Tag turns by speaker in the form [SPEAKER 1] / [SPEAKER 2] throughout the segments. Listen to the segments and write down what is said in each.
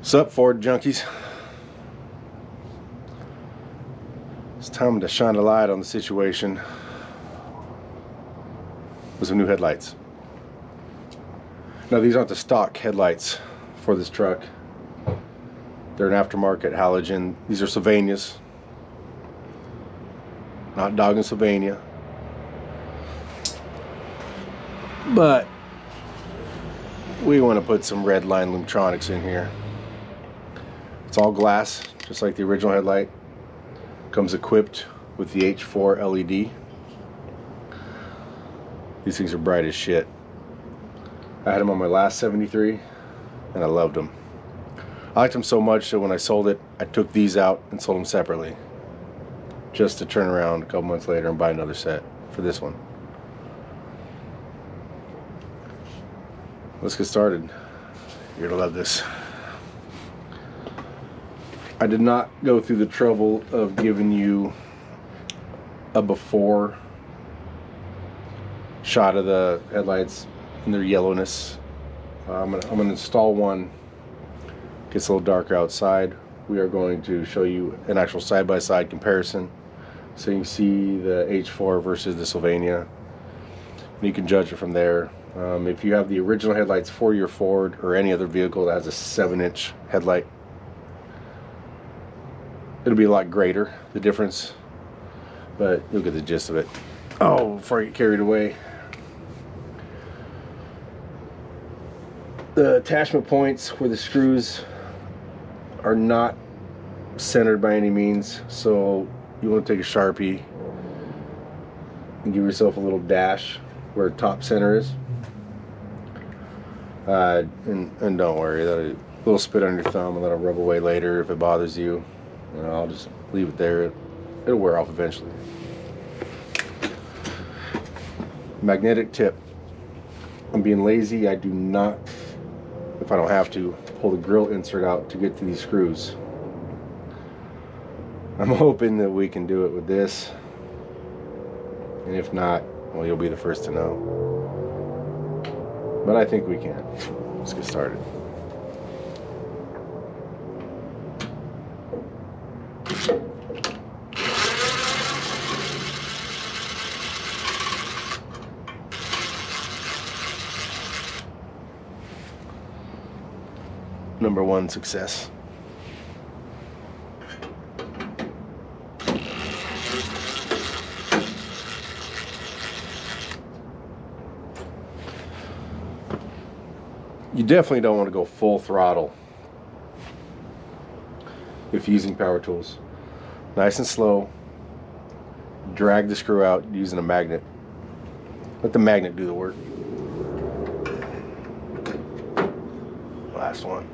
[SPEAKER 1] What's up, Ford junkies? It's time to shine a light on the situation with some new headlights. Now, these aren't the stock headlights for this truck. They're an aftermarket halogen. These are Sylvanias. Not dogging Sylvania. But we want to put some Redline Lumtronix in here. It's all glass, just like the original headlight. Comes equipped with the H4 LED. These things are bright as shit. I had them on my last 73 and I loved them. I liked them so much that when I sold it, I took these out and sold them separately, just to turn around a couple months later and buy another set for this one. Let's get started. You're gonna love this. I did not go through the trouble of giving you a before shot of the headlights and their yellowness. I'm gonna install one. Gets a little darker outside. We are going to show you an actual side-by-side comparison, so you can see the H4 versus the Sylvania, and you can judge it from there. If you have the original headlights for your Ford or any other vehicle that has a 7-inch headlight, it'll be a lot greater, the difference, but you'll get the gist of it. Oh, before I get carried away, the attachment points where the screws are not centered by any means, so you want to take a Sharpie and give yourself a little dash where top center is. And don't worry, that little spit on your thumb and that'll rub away later if it bothers you. You know, I'll just leave it there. It'll wear off eventually. Magnetic tip. I'm being lazy. I do not, if I don't have to, pull the grill insert out to get to these screws. I'm hoping that we can do it with this, and if not, well, you'll be the first to know. But I think we can. Let's get started. Number one success. You definitely don't want to go full throttle if you're using power tools. Nice and slow. Drag the screw out using a magnet. Let the magnet do the work. Last one.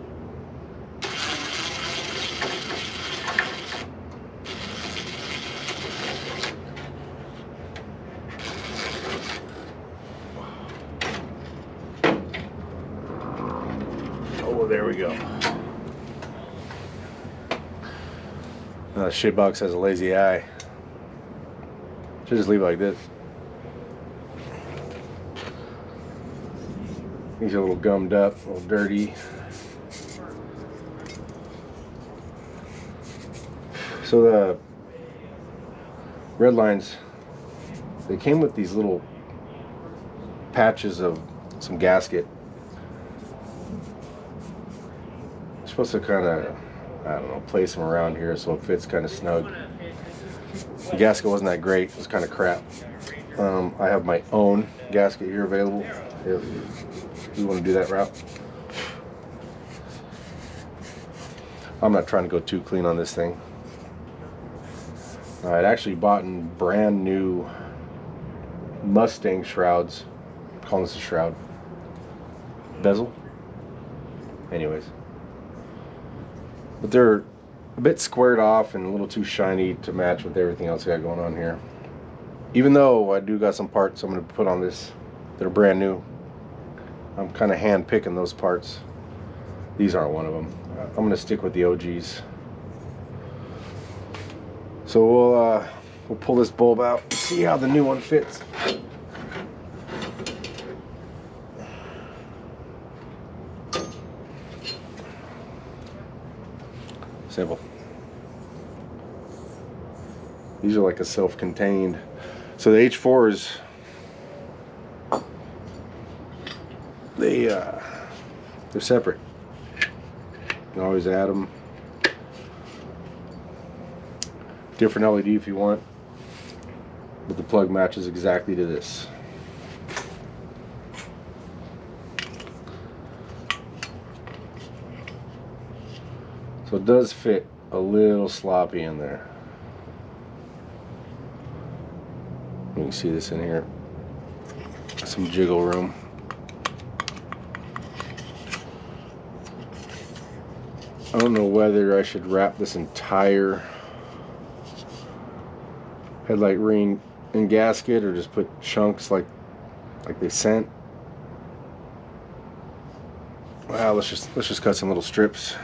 [SPEAKER 1] Oh, there we go. Now the shitbox has a lazy eye. Should just leave it like this. These are a little gummed up, a little dirty. So the Redlines, they came with these little patches of some gasket. You're supposed to kind of, I don't know, place them around here so it fits kind of snug. The gasket wasn't that great, it was kind of crap. I have my own gasket here available if you want to do that route. I'm not trying to go too clean on this thing. I'd actually bought brand new Mustang shrouds. I'm calling this a shroud. Bezel. Anyways. But they're a bit squared off and a little too shiny to match with everything else I got going on here. Even though I do got some parts I'm going to put on this that are brand new. I'm kind of hand picking those parts. These aren't one of them. I'm going to stick with the OGs. So we'll pull this bulb out and see how the new one fits. Simple. These are like a self-contained. So the H4s, they're separate. You can always add them. Different LED if you want, but the plug matches exactly to this. So it does fit a little sloppy in there. You can see this in here. Some jiggle room. I don't know whether I should wrap this entire headlight ring in gasket or just put chunks like they sent. Well, let's just cut some little strips.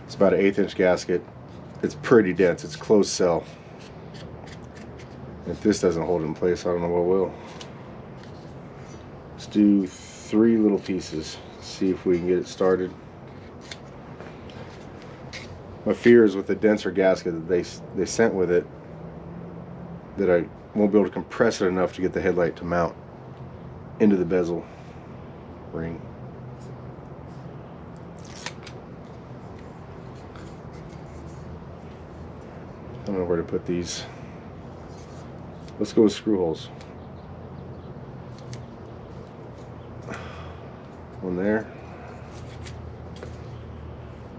[SPEAKER 1] It's about an 1/8 inch gasket. It's pretty dense. It's closed cell. If this doesn't hold in place, I don't know what will. Let's do 3 little pieces. See if we can get it started. My fear is with the denser gasket that they sent with it, that I won't be able to compress it enough to get the headlight to mount into the bezel ring. I don't know where to put these. Let's go with screw holes. One there.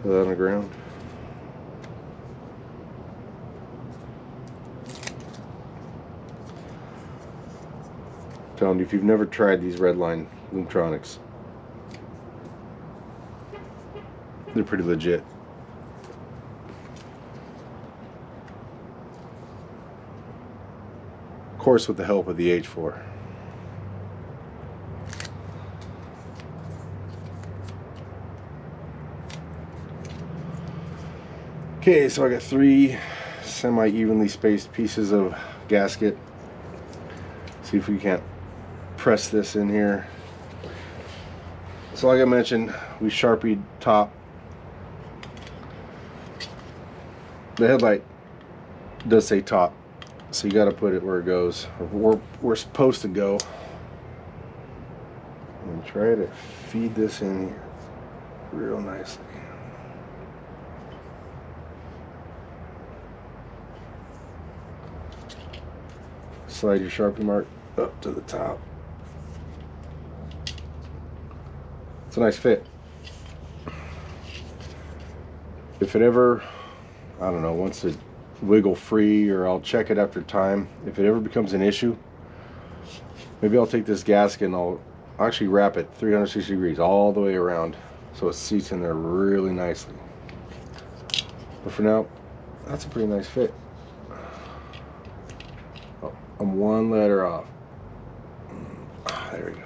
[SPEAKER 1] Put that on the ground. I'm telling you, if you've never tried these Redline Lumtronix, they're pretty legit. Of course, with the help of the H4. Okay, so I got 3 semi-evenly spaced pieces of gasket. See if we can't press this in here. So like I mentioned, we Sharpied top. The headlight does say top, so you got to put it where it goes, or we're supposed to go. And try to feed this in here real nicely. Slide your Sharpie mark up to the top. It's a nice fit. If it ever, I don't know, wants to wiggle free, or I'll check it after time. If it ever becomes an issue, maybe I'll take this gasket and I'll actually wrap it 360 degrees all the way around so it seats in there really nicely. But for now, that's a pretty nice fit. Oh, I'm 1 letter off. There we go.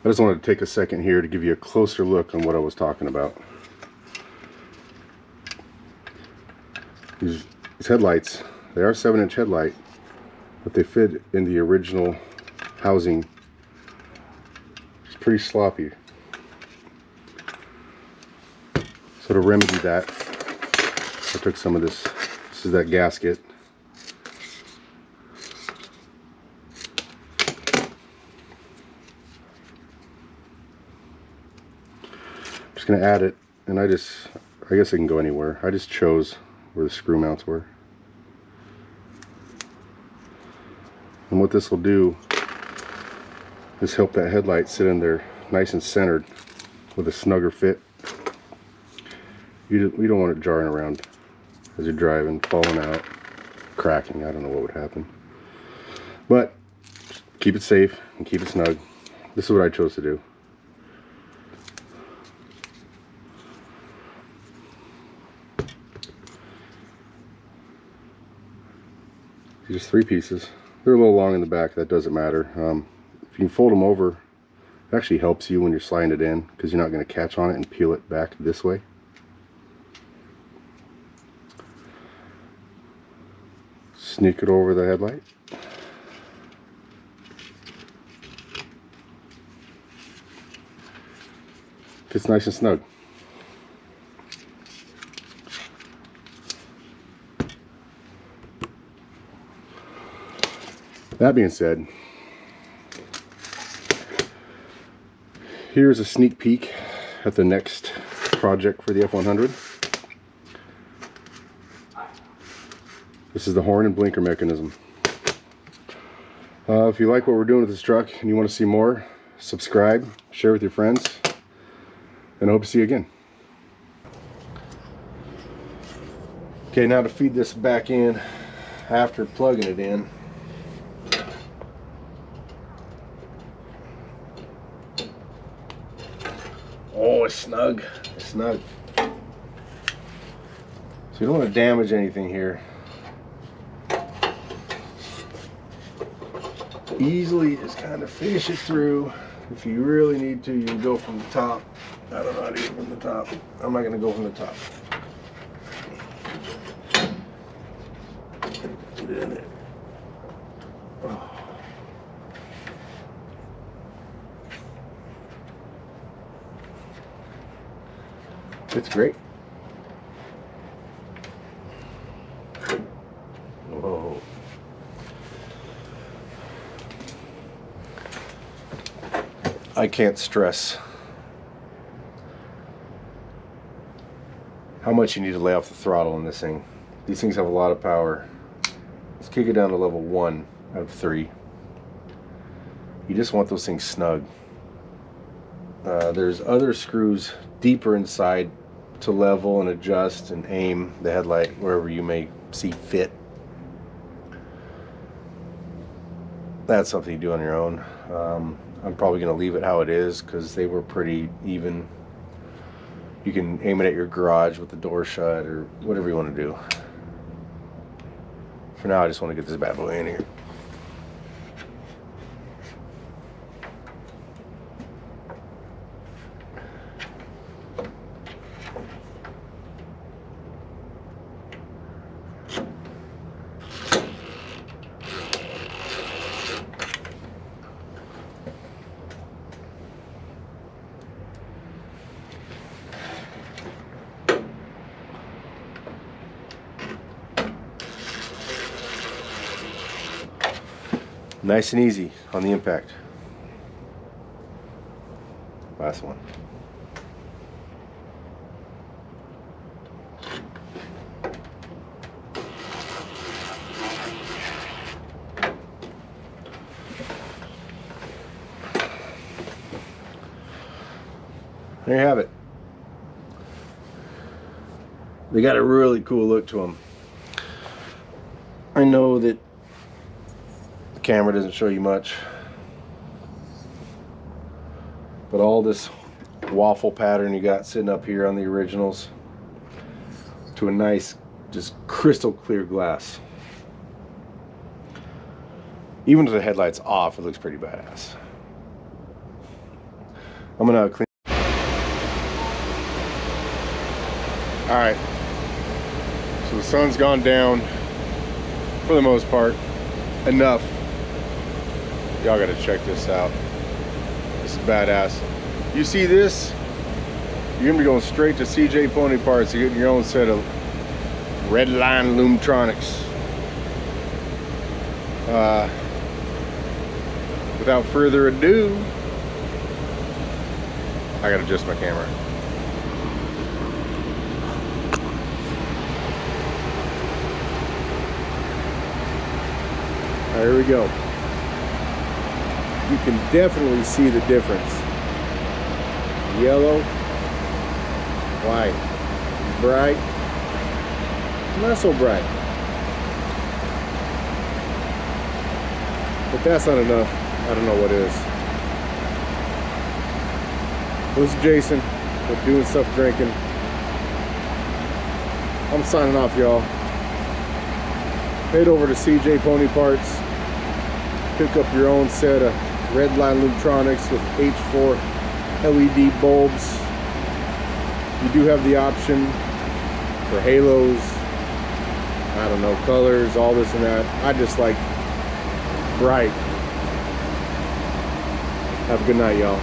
[SPEAKER 1] I just wanted to take a second here to give you a closer look on what I was talking about. These headlights, they are 7-inch headlight, but they fit in the original housing. It's pretty sloppy. So to remedy that, I took some of this. This is that gasket. I'm just going to add it, and I guess it can go anywhere. I just chose where the screw mounts were. And what this will do is help that headlight sit in there nice and centered with a snugger fit. You don't want it jarring around as you're driving, falling out, cracking. I don't know what would happen. But keep it safe and keep it snug. This is what I chose to do. Just 3 pieces. They're a little long in the back. That doesn't matter. If you can fold them over, it actually helps you when you're sliding it in, because you're not going to catch on it and peel it back this way. Sneak it over the headlight. Fits nice and snug. That being said, here's a sneak peek at the next project for the F100. This is the horn and blinker mechanism. If you like what we're doing with this truck and you want to see more, subscribe, share with your friends, and I hope to see you again. Okay, now to feed this back in after plugging it in. Oh, it's snug. It's snug. So you don't want to damage anything here. Easily just kind of fish it through. If you really need to, you can go from the top. I don't know how to get from the top. I'm not going to go from the top. Get it in there. Oh. It's great. Whoa. I can't stress how much you need to lay off the throttle in this thing. These things have a lot of power. Let's kick it down to level 1 out of 3. You just want those things snug. There's other screws deeper inside to level and adjust and aim the headlight wherever you may see fit. That's something you do on your own. I'm probably going to leave it how it is because they were pretty even. You can aim it at your garage with the door shut or whatever you want to do. For now, I just want to get this bad boy in here. Nice and easy on the impact. Last one. There you have it. They got a really cool look to them. I know that the camera doesn't show you much, but all this waffle pattern you got sitting up here on the originals to a nice, just crystal clear glass. Even with the headlights off, it looks pretty badass. I'm gonna clean. Alright, so the sun's gone down for the most part. Enough. Y'all gotta check this out. This is badass. You see this? You're gonna be going straight to CJ Pony Parts and getting your own set of Redline Lumtronix. Without further ado, I gotta adjust my camera. Here we go. You can definitely see the difference. Yellow, white, bright, not so bright. But that's not enough. I don't know what is. This is Jason with Doing Stuff Drinking. I'm signing off, y'all. Head over to CJ Pony Parts. Pick up your own set of Redline Lumtronix with H4 LED bulbs. You do have the option for halos, I don't know, colors, all this and that. I just like bright. Have a good night, y'all.